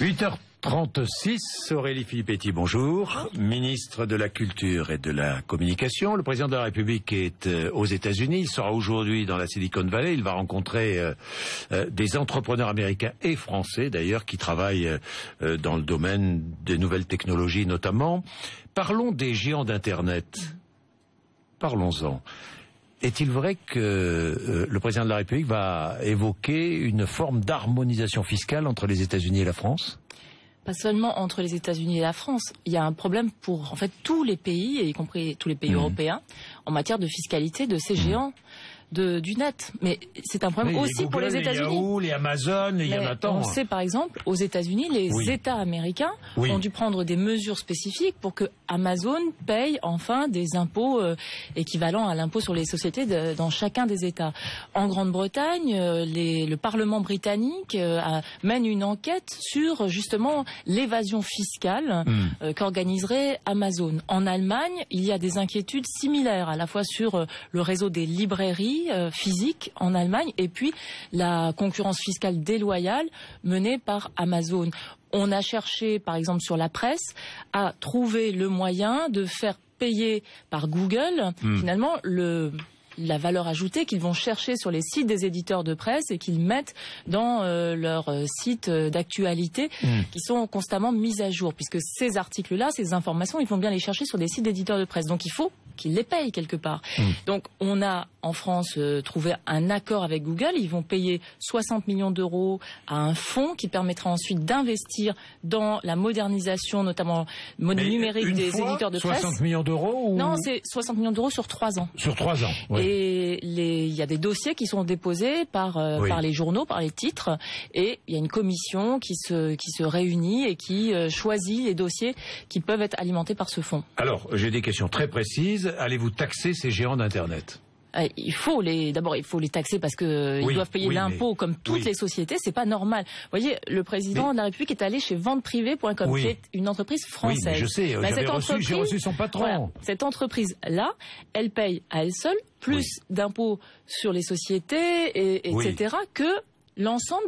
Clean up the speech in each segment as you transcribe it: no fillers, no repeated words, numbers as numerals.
8h36, Aurélie Filippetti, bonjour. Ministre de la Culture et de la Communication. Le président de la République est aux États-Unis. Il sera aujourd'hui dans la Silicon Valley. Il va rencontrer des entrepreneurs américains et français, d'ailleurs, qui travaillent dans le domaine des nouvelles technologies notamment. Parlons des géants d'Internet. Parlons-en. Est-il vrai que le président de la République va évoquer une forme d'harmonisation fiscale entre les États-Unis et la France ? Pas seulement entre les États-Unis et la France. Il y a un problème pour en fait tous les pays, y compris tous les pays européens, en matière de fiscalité de ces géants du net. Mais c'est un problème aussi Google, pour les États-Unis. Les Yahoo, les Amazon, il y en a tant. On sait par exemple, aux États-Unis, les États américains ont dû prendre des mesures spécifiques pour que Amazon paye enfin des impôts équivalents à l'impôt sur les sociétés dans chacun des États. En Grande-Bretagne, le Parlement britannique mène une enquête sur justement l'évasion fiscale qu'organiserait Amazon. En Allemagne, il y a des inquiétudes similaires, à la fois sur le réseau des librairies physiques en Allemagne et puis la concurrence fiscale déloyale menée par Amazon. On a cherché, par exemple, sur la presse, à trouver le moyen de faire payer par Google, finalement, la valeur ajoutée qu'ils vont chercher sur les sites des éditeurs de presse et qu'ils mettent dans leurs sites d'actualité qui sont constamment mis à jour. Puisque ces articles-là, ces informations, ils vont bien les chercher sur des sites d'éditeurs de presse. Donc il faut qu'ils les payent quelque part. Donc on a en France trouvé un accord avec Google. Ils vont payer 60 millions d'euros à un fonds qui permettra ensuite d'investir dans la modernisation, notamment numérique des éditeurs de presse. 60 millions d'euros ou... Non, c'est 60 millions d'euros sur 3 ans. Sur 3 ans, oui. Et il y a des dossiers qui sont déposés par les journaux, par les titres, et il y a une commission qui se réunit et qui choisit les dossiers qui peuvent être alimentés par ce fonds. Alors, j'ai des questions très précises. Allez-vous taxer ces géants d'Internet ? D'abord, il faut les taxer parce que ils doivent payer l'impôt comme toutes les sociétés. C'est pas normal. Vous voyez, le président de la République est allé chez venteprivée.com, qui est une entreprise française. Oui, mais je sais. J'ai reçu son patron. Voilà, cette entreprise-là, elle paye à elle seule plus d'impôts sur les sociétés, etc., que l'ensemble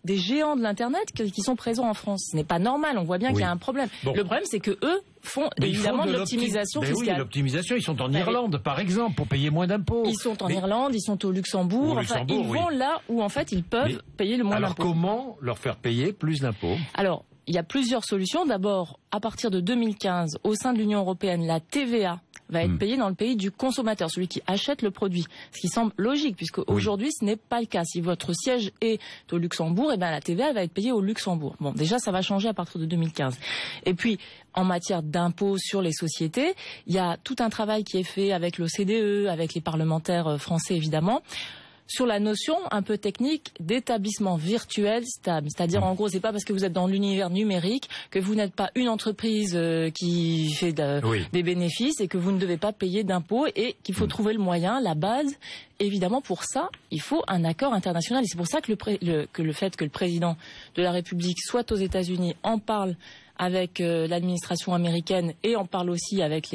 des géants de l'Internet qui sont présents en France. Ce n'est pas normal. On voit bien qu'il y a un problème. Bon. Le problème, c'est que eux font évidemment de l'optimisation fiscale. Oui, l'optimisation. Ils sont en Irlande, par exemple, pour payer moins d'impôts. Ils sont en Irlande, ils sont au Luxembourg. Ils vont là où, en fait, ils peuvent payer le moins d'impôts. Alors, comment leur faire payer plus d'impôts ? Alors, il y a plusieurs solutions. D'abord, à partir de 2015, au sein de l'Union européenne, la TVA va être payée dans le pays du consommateur, celui qui achète le produit. Ce qui semble logique, puisque aujourd'hui, ce n'est pas le cas. Si votre siège est au Luxembourg, la TVA va être payée au Luxembourg. Bon, déjà, ça va changer à partir de 2015. Et puis, en matière d'impôts sur les sociétés, il y a tout un travail qui est fait avec l'OCDE, avec les parlementaires français, évidemment, sur la notion un peu technique d'établissement virtuel stable. C'est-à-dire, en gros, c'est pas parce que vous êtes dans l'univers numérique que vous n'êtes pas une entreprise qui fait des bénéfices et que vous ne devez pas payer d'impôts et qu'il faut trouver le moyen, la base. Évidemment, pour ça, il faut un accord international. Et c'est pour ça que le fait que le président de la République soit aux États-Unis en parle avec l'administration américaine et en parle aussi avec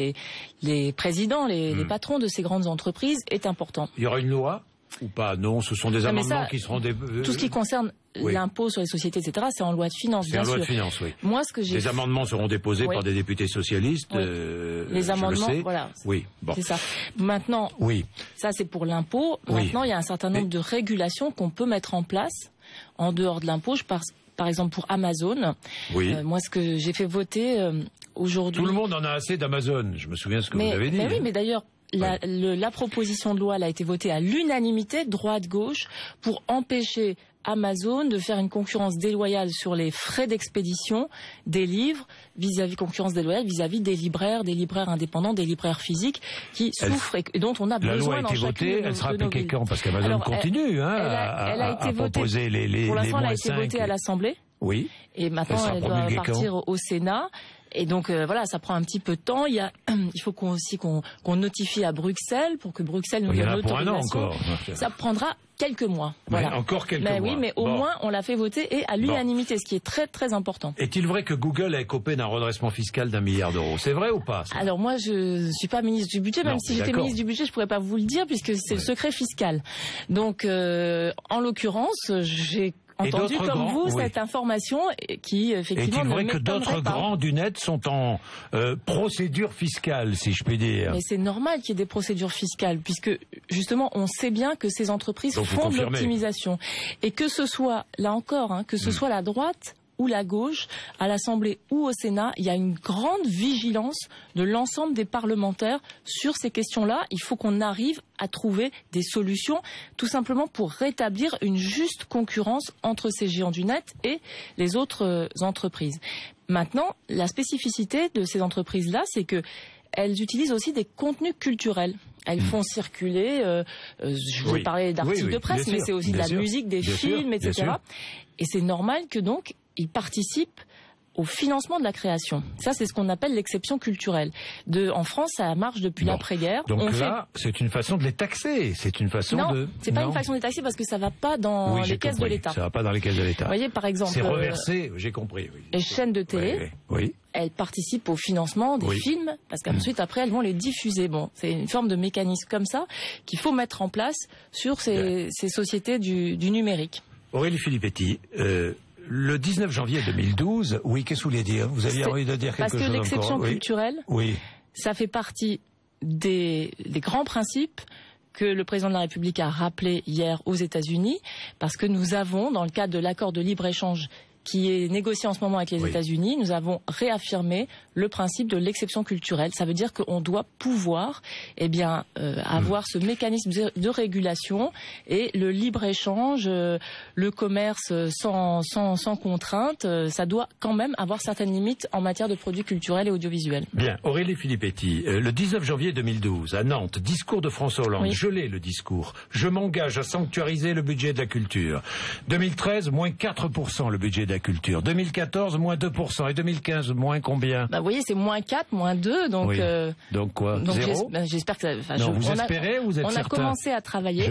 les présidents, les patrons de ces grandes entreprises est important. Il y aura une loi ou pas? Non, ce sont des amendements qui seront... Tout ce qui concerne l'impôt sur les sociétés, etc., c'est en loi de finances, bien sûr. C'est en loi de finances, oui. Moi, les amendements seront déposés par des députés socialistes, les amendements, je le sais. Voilà. Oui, bon. C'est ça. Maintenant, ça c'est pour l'impôt. Maintenant, il y a un certain nombre de régulations qu'on peut mettre en place en dehors de l'impôt. Je pense, par exemple, pour Amazon. Moi, ce que j'ai fait voter aujourd'hui... Tout le monde en a assez d'Amazon, je me souviens ce que vous avez dit. Mais oui, mais d'ailleurs... La proposition de loi elle a été votée à l'unanimité, droite-gauche, pour empêcher Amazon de faire une concurrence déloyale sur les frais d'expédition des livres, concurrence déloyale vis-à-vis des libraires indépendants, des libraires physiques qui souffrent et dont on a besoin dans chacune de nos villes. La loi a été votée, elle sera appliquée quand? Parce qu'Amazon continue à proposer les moins 5. Pour l'instant, elle a été votée à l'Assemblée. Oui. Et maintenant, elle doit partir au Sénat. Et donc ça prend un petit peu de temps. Il faut qu'on notifie à Bruxelles pour que Bruxelles nous donne l'autorisation. Ça prendra quelques mois. Voilà. Encore quelques mois. Oui, mais au moins on l'a fait voter et à l'unanimité, ce qui est très très important. Est-il vrai que Google a écopé d'un redressement fiscal d'1 milliard d'euros? C'est vrai ou pas? Alors moi je suis pas ministre du budget, même si j'étais ministre du budget, je pourrais pas vous le dire puisque c'est le secret fiscal. Donc en l'occurrence, j'ai entendu comme vous cette information qui effectivement ne m'étonnerait pas. Est-il vrai que d'autres grands du net sont en procédure fiscale, si je puis dire? Mais c'est normal qu'il y ait des procédures fiscales, puisque justement on sait bien que ces entreprises font de l'optimisation. Et que ce soit, là encore, que ce soit la droite ou la gauche, à l'Assemblée ou au Sénat, il y a une grande vigilance de l'ensemble des parlementaires sur ces questions-là. Il faut qu'on arrive à trouver des solutions, tout simplement pour rétablir une juste concurrence entre ces géants du net et les autres entreprises. Maintenant, la spécificité de ces entreprises-là, c'est que elles utilisent aussi des contenus culturels. Elles font circuler, je vous ai parlé d'articles de presse, mais c'est aussi de la musique, des films, etc. Et c'est normal que donc ils participent au financement de la création. Ça, c'est ce qu'on appelle l'exception culturelle. En France, ça marche depuis l'après-guerre. Donc c'est une façon de les taxer. C'est une façon de... Non, c'est pas une façon de les taxer parce que ça va pas dans les caisses de l'État. Ça va pas dans les caisses de l'État. Vous voyez, par exemple... C'est reversé, j'ai compris. Les chaînes de télé, elles participent au financement des films parce qu'ensuite, après, elles vont les diffuser. Bon, c'est une forme de mécanisme comme ça qu'il faut mettre en place sur ces sociétés du numérique. Aurélie Filippetti, le 19 janvier 2012, qu'est-ce que vous voulez dire? Vous aviez envie de dire quelque chose encore? Parce que l'exception culturelle, ça fait partie des grands principes que le président de la République a rappelé hier aux États-Unis, parce que nous avons, dans le cadre de l'accord de libre-échange qui est négocié en ce moment avec les États-Unis, nous avons réaffirmé le principe de l'exception culturelle. Ça veut dire qu'on doit pouvoir avoir ce mécanisme de régulation et le libre-échange, le commerce sans contrainte, ça doit quand même avoir certaines limites en matière de produits culturels et audiovisuels. Bien, Aurélie Filippetti, le 19 janvier 2012, à Nantes, discours de François Hollande, je l'ai le discours, je m'engage à sanctuariser le budget de la culture. 2013, moins 4% le budget de la culture. 2014, moins 2%. Et 2015, moins combien? Vous voyez, c'est moins 4, moins 2. Donc, donc quoi? Zéro? J'espère que... non, vous espérez ou vous êtes certain? On a commencé à travailler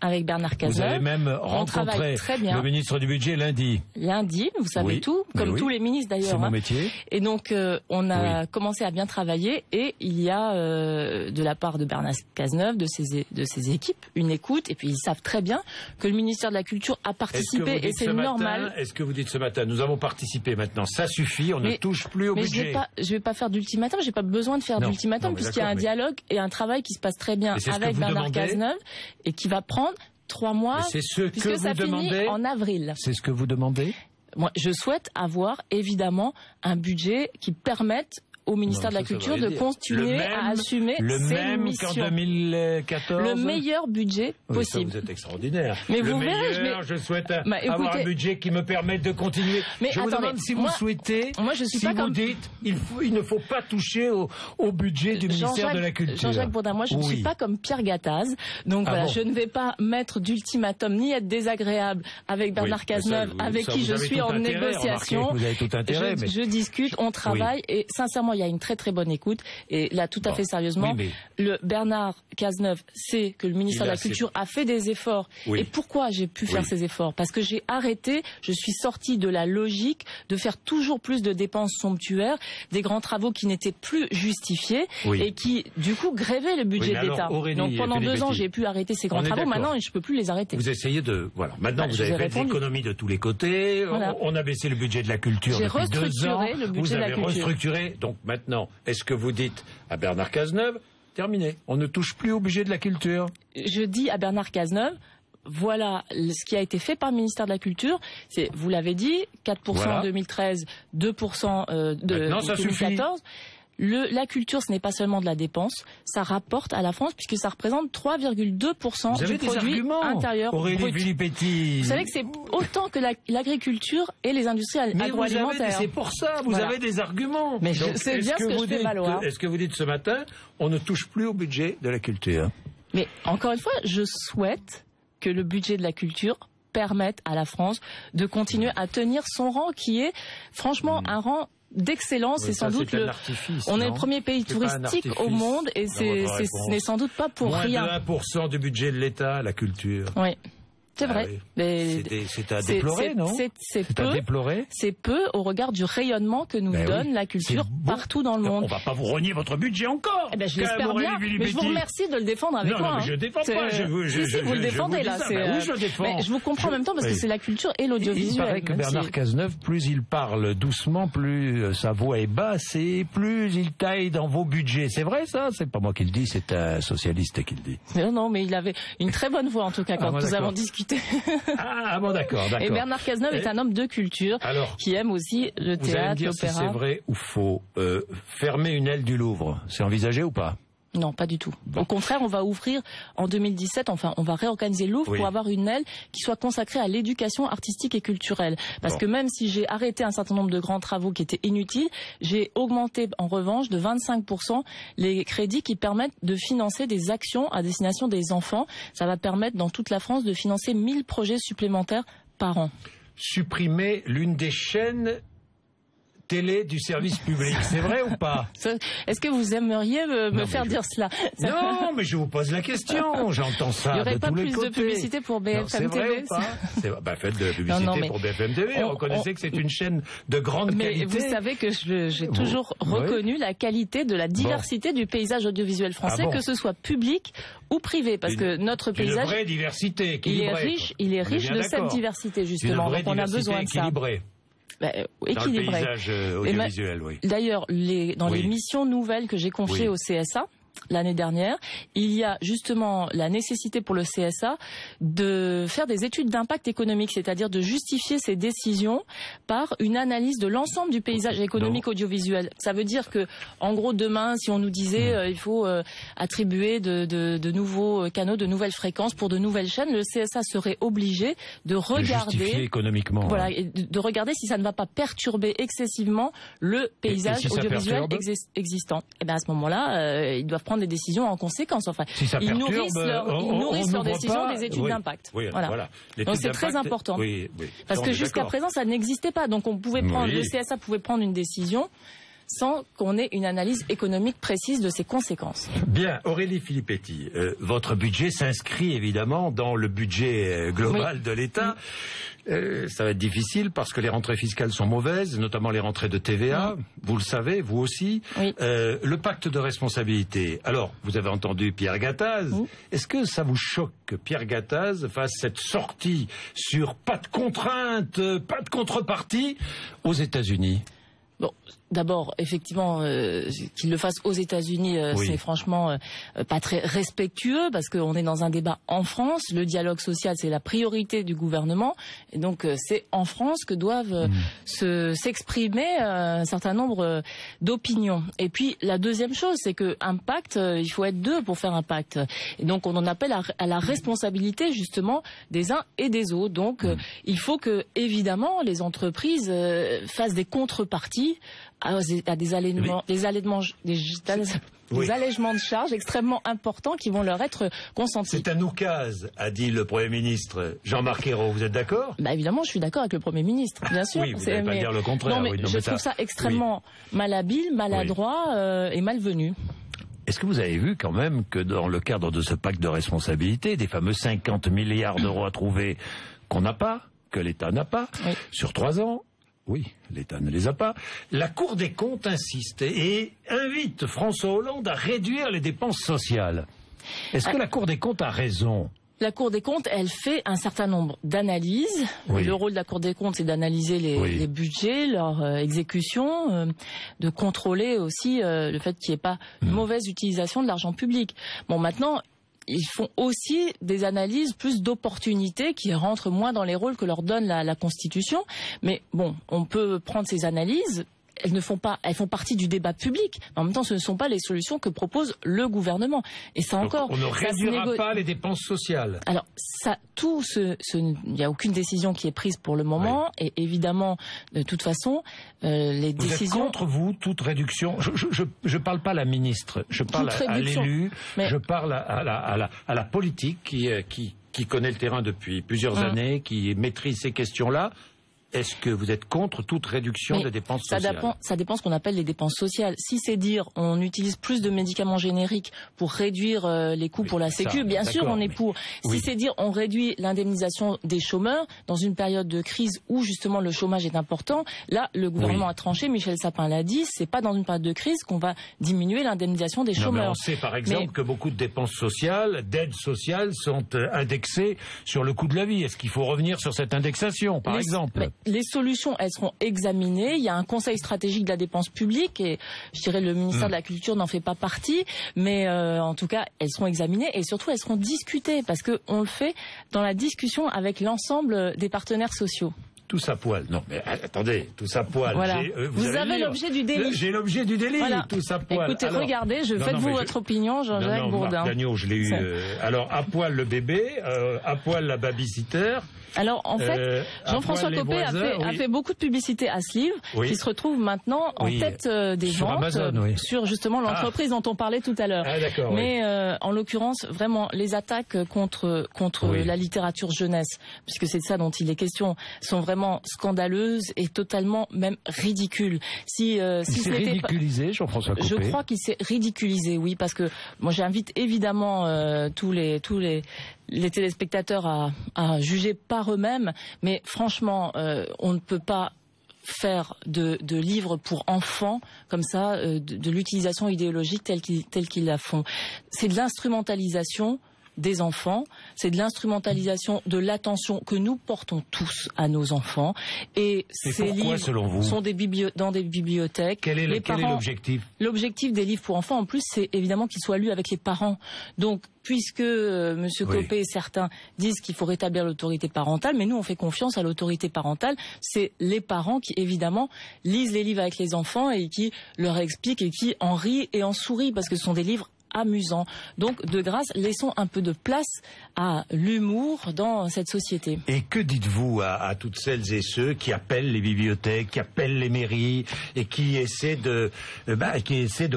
avec Bernard Cazeneuve. Vous avez même rencontré le ministre du Budget lundi. Lundi, vous savez tout, comme tous les ministres d'ailleurs. C'est mon métier. Et donc, on a commencé à bien travailler et il y a, de la part de Bernard Cazeneuve, de ses équipes, une écoute. Et puis, ils savent très bien que le ministère de la Culture a participé et c'est normal. Est-ce que vous dites ce matin, nous avons participé maintenant, ça suffit, on ne touche plus au budget. Je vais pas faire d'ultimatum, j'ai pas besoin de faire d'ultimatum puisqu'il y a un dialogue et un travail qui se passe très bien avec Bernard Cazeneuve et qui va prendre 3 mois puisque ça finit en avril. C'est ce que vous demandez? Moi, je souhaite avoir évidemment un budget qui permette au ministère de la Culture de continuer à assumer ses missions. Qu'en 2014. Le meilleur budget possible. Ça, vous êtes extraordinaire. Mais le vous meilleur, verrez, je souhaite avoir un budget qui me permette de continuer. Mais je vous demande si vous souhaitez, vous dites, il ne faut pas toucher au budget du ministère de la Culture. Jean-Jacques Bourdin, moi je ne suis pas comme Pierre Gattaz, donc je ne vais pas mettre d'ultimatum ni être désagréable avec Bernard Cazeneuve, avec qui je suis en négociation. Vous avez tout intérêt. Je discute, on travaille et sincèrement, il y a une très très bonne écoute et là tout à fait sérieusement, le Bernard Cazeneuve sait que le ministère de la Culture a fait des efforts. Et pourquoi j'ai pu faire ces efforts? Parce que j'ai arrêté, je suis sortie de la logique de faire toujours plus de dépenses somptuaires, des grands travaux qui n'étaient plus justifiés et qui du coup grévaient le budget de l'État. Donc pendant 2 ans j'ai pu arrêter ces grands travaux, maintenant je ne peux plus les arrêter. Vous essayez de... Maintenant vous avez fait des économies de tous les côtés, on a baissé le budget de la culture depuis 2 ans, vous avez restructuré, donc maintenant, est-ce que vous dites à Bernard Cazeneuve, terminé, on ne touche plus au budget de la culture? Je dis à Bernard Cazeneuve, voilà ce qui a été fait par le ministère de la Culture. C'est, vous l'avez dit, 4% en 2013, 2% en 2014. La culture, ce n'est pas seulement de la dépense, ça rapporte à la France puisque ça représente 3,2% du produit intérieur brut. Filippetti. Vous savez que c'est autant que l'agriculture et les industries agroalimentaires. C'est pour ça, vous avez des arguments. Mais c'est bien ce que je fais valoir. Est-ce que vous dites ce matin, on ne touche plus au budget de la culture? Mais encore une fois, je souhaite que le budget de la culture permette à la France de continuer à tenir son rang qui est franchement un rang d'excellence, c'est sans doute on est le premier pays touristique au monde et ce n'est sans doute pas pour rien. Moins de 1% du budget de l'État, la culture. Oui. C'est vrai. Ah oui. Mais c'est à déplorer, non? C'est à déplorer. C'est peu au regard du rayonnement que nous donne la culture partout dans le monde. On va pas vous rogner votre budget encore. Eh ben, je l'espère bien, mais je vous remercie de le défendre avec moi. Non, mais je défends pas. Vous le défendez là. Oui, je défends. Mais je vous comprends en même temps parce que c'est la culture et l'audiovisuel. Il paraît que Bernard Cazeneuve, plus il parle doucement, plus sa voix est basse et plus il taille dans vos budgets. C'est vrai ça? C'est pas moi qui le dis, c'est un socialiste qui le dit. Non, mais il avait une très bonne voix en tout cas quand nous avons discuté. Ah bon, d'accord. Et Bernard Cazeneuve est un homme de culture qui aime aussi le théâtre, l'opéra. Si c'est vrai ou faux, fermer une aile du Louvre, c'est envisagé ou pas? Non, pas du tout. Bon. Au contraire, on va ouvrir en 2017, on va réorganiser le Louvre pour avoir une aile qui soit consacrée à l'éducation artistique et culturelle. Parce que même si j'ai arrêté un certain nombre de grands travaux qui étaient inutiles, j'ai augmenté en revanche de 25% les crédits qui permettent de financer des actions à destination des enfants. Ça va permettre dans toute la France de financer 1000 projets supplémentaires par an. Supprimer l'une des chaînes télé du service public, c'est vrai ou pas? Est-ce que vous aimeriez me faire dire cela? Non, mais je vous pose la question, j'entends ça. Il n'y aurait pas plus de publicité pour BFM TV? Faites de la publicité pour BFM TV, reconnaissez que c'est une chaîne de grande qualité. Mais vous savez que j'ai toujours reconnu la qualité de la diversité du paysage audiovisuel français, que ce soit public ou privé, parce que notre paysage... Une vraie diversité équilibrée. Il est riche de cette diversité, justement, donc on a besoin de ça. Équilibré. Dans le paysage audiovisuel, oui. D'ailleurs, dans les missions nouvelles que j'ai confiées au CSA l'année dernière, il y a justement la nécessité pour le CSA de faire des études d'impact économique, c'est-à-dire de justifier ses décisions par une analyse de l'ensemble du paysage économique audiovisuel. Ça veut dire que, en gros, demain, si on nous disait il faut attribuer de nouveaux canaux, de nouvelles fréquences pour de nouvelles chaînes, le CSA serait obligé de regarder économiquement. Voilà, de regarder si ça ne va pas perturber excessivement le paysage audiovisuel existant. Et bien à ce moment-là, ils doivent prendre des décisions en conséquence. Enfin, si ça ils nourrissent leur décision des études d'impact. Voilà. Donc c'est très important. Parce que jusqu'à présent, ça n'existait pas. Donc on pouvait prendre, le CSA pouvait prendre une décision sans qu'on ait une analyse économique précise de ses conséquences. Bien, Aurélie Filippetti, votre budget s'inscrit évidemment dans le budget global de l'État. Ça va être difficile parce que les rentrées fiscales sont mauvaises, notamment les rentrées de TVA. Vous le savez, vous aussi. Le pacte de responsabilité. Alors, vous avez entendu Pierre Gattaz. Est-ce que ça vous choque que Pierre Gattaz fasse cette sortie sur pas de contraintes, pas de contrepartie aux États-Unis? Bon, d'abord, effectivement, qu'il le fasse aux États-Unis, c'est franchement pas très respectueux parce qu'on est dans un débat en France. Le dialogue social, c'est la priorité du gouvernement, et donc c'est en France que doivent s'exprimer un certain nombre d'opinions. Et puis la deuxième chose, c'est que un pacte, il faut être deux pour faire un pacte. Et donc on en appelle à la responsabilité justement des uns et des autres. Donc il faut que évidemment les entreprises fassent des contreparties à des allègements de charges extrêmement importants qui vont leur être consentis. C'est un oukase, a dit le Premier ministre Jean-Marc Ayrault. Vous êtes d'accord? Évidemment, je suis d'accord avec le Premier ministre, bien sûr. Oui, vous n'allez pas dire le contraire. Non, mais je trouve ça extrêmement malhabile, maladroit et malvenu. Est-ce que vous avez vu quand même que dans le cadre de ce pacte de responsabilité, des fameux 50 milliards d'euros à trouver qu'on n'a pas, que l'État n'a pas, sur 3 ans, oui, l'État ne les a pas. La Cour des comptes insiste et invite François Hollande à réduire les dépenses sociales. Est-ce que la Cour des comptes a raison? La Cour des comptes, elle fait un certain nombre d'analyses. Le rôle de la Cour des comptes, c'est d'analyser les budgets, leur exécution, de contrôler aussi le fait qu'il n'y ait pas une mauvaise utilisation de l'argent public. Bon, maintenant, ils font aussi des analyses plus d'opportunités qui rentrent moins dans les rôles que leur donne la Constitution. Mais bon, on peut prendre ces analyses. Elles font partie du débat public. En même temps, ce ne sont pas les solutions que propose le gouvernement. Et ça encore. Donc on ne réduira pas les dépenses sociales. Alors, il n'y a aucune décision qui est prise pour le moment. Et évidemment, de toute façon, les décisions. Vous êtes contre vous toute réduction? Je parle pas à la ministre. Je parle à l'élu. Je parle à la politique qui connaît le terrain depuis plusieurs années, qui maîtrise ces questions-là. est-ce que vous êtes contre toute réduction des dépenses sociales? Ça dépend ce qu'on appelle les dépenses sociales. Si c'est dire on utilise plus de médicaments génériques pour réduire les coûts pour la Sécu, bien sûr on est pour. Si c'est dire on réduit l'indemnisation des chômeurs dans une période de crise où justement le chômage est important, là le gouvernement a tranché, Michel Sapin l'a dit, c'est pas dans une période de crise qu'on va diminuer l'indemnisation des chômeurs. Mais on sait par exemple que beaucoup de dépenses sociales, d'aides sociales sont indexées sur le coût de la vie. Est-ce qu'il faut revenir sur cette indexation par exemple? Les solutions, elles seront examinées. Il y a un conseil stratégique de la dépense publique et je dirais le ministère de la Culture n'en fait pas partie, mais en tout cas, elles seront examinées et surtout elles seront discutées parce que on le fait dans la discussion avec l'ensemble des partenaires sociaux. Tous à poil. Non, mais attendez, tous à poil. Voilà. Vous avez l'objet du délit. J'ai l'objet du délit, voilà. Tous à poil. Écoutez, alors, regardez, faites-vous votre opinion, Jean-Jacques Bourdin. Marc Dagneau, je l'ai eu. Alors, à poil le bébé, à poil la babysitter. Alors, en fait, Jean-François Copé a fait beaucoup de publicité à ce livre, qui se retrouve maintenant en tête des sur ventes, Amazon, sur justement l'entreprise dont on parlait tout à l'heure. Mais en l'occurrence, vraiment, les attaques contre la littérature jeunesse, puisque c'est de ça dont il est question, sont vraiment scandaleuses et totalement même ridicules. Si il s'est ridiculisé, Jean-François Copé. Je crois qu'il s'est ridiculisé, oui, parce que moi j'invite évidemment tous les téléspectateurs à juger par eux-mêmes, mais franchement, on ne peut pas faire de livres pour enfants comme ça, de l'utilisation idéologique telle qu'ils la font. C'est de l'instrumentalisation des enfants, c'est de l'instrumentalisation de l'attention que nous portons tous à nos enfants. Et ces livres sont dans des bibliothèques. Quel est l'objectif? L'objectif des livres pour enfants, en plus, c'est évidemment qu'ils soient lus avec les parents. Donc, puisque Monsieur Copé et certains disent qu'il faut rétablir l'autorité parentale, mais nous on fait confiance à l'autorité parentale, c'est les parents qui évidemment lisent les livres avec les enfants et qui leur expliquent et qui en rient et en sourient parce que ce sont des livres amusant. Donc, de grâce, laissons un peu de place à l'humour dans cette société. Et que dites-vous à toutes celles et ceux qui appellent les bibliothèques, qui appellent les mairies et qui essaient de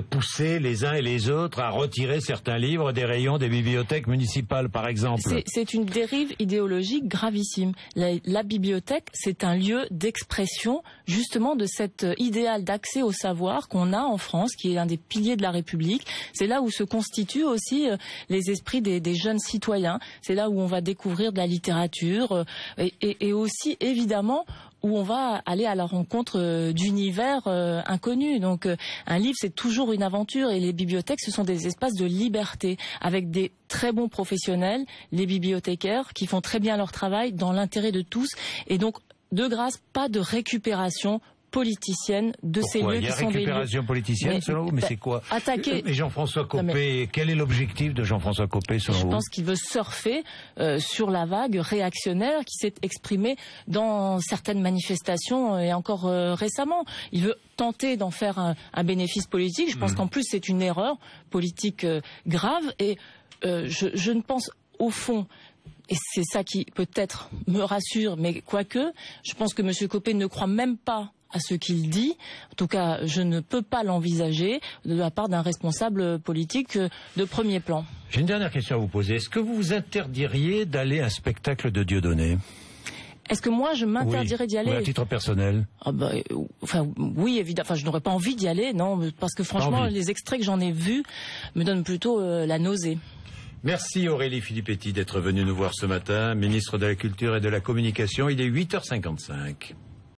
pousser les uns et les autres à retirer certains livres des rayons des bibliothèques municipales, par exemple? C'est une dérive idéologique gravissime. La bibliothèque, c'est un lieu d'expression justement de cet idéal d'accès au savoir qu'on a en France, qui est l'un des piliers de la République. C'est là où se constituent aussi les esprits des jeunes citoyens. C'est là où on va découvrir de la littérature et aussi évidemment où on va aller à la rencontre d'univers inconnus. Donc un livre, c'est toujours une aventure et les bibliothèques, ce sont des espaces de liberté avec des très bons professionnels, les bibliothécaires qui font très bien leur travail dans l'intérêt de tous. Et donc, de grâce, pas de récupération politicienne de ces lieux qui sont des lieux. Il y a récupération politicienne selon vous, mais c'est quoi? Attaquer. Mais Jean-François Copé, quel est l'objectif de Jean-François Copé selon vous? Je pense qu'il veut surfer sur la vague réactionnaire qui s'est exprimée dans certaines manifestations et encore récemment. Il veut tenter d'en faire un bénéfice politique. Je pense qu'en plus c'est une erreur politique grave et je ne pense au fond. Et c'est ça qui peut-être me rassure, mais quoique, je pense que M. Copé ne croit même pas à ce qu'il dit. En tout cas, je ne peux pas l'envisager de la part d'un responsable politique de premier plan. J'ai une dernière question à vous poser. Est-ce que vous vous interdiriez d'aller à un spectacle de Dieudonné? Est-ce que moi, je m'interdirais d'y aller? Oui, à titre personnel. Oui, évidemment. Enfin, je n'aurais pas envie d'y aller, non, parce que franchement, les extraits que j'en ai vus me donnent plutôt la nausée. Merci Aurélie Filippetti d'être venue nous voir ce matin, ministre de la Culture et de la Communication. Il est 8h55.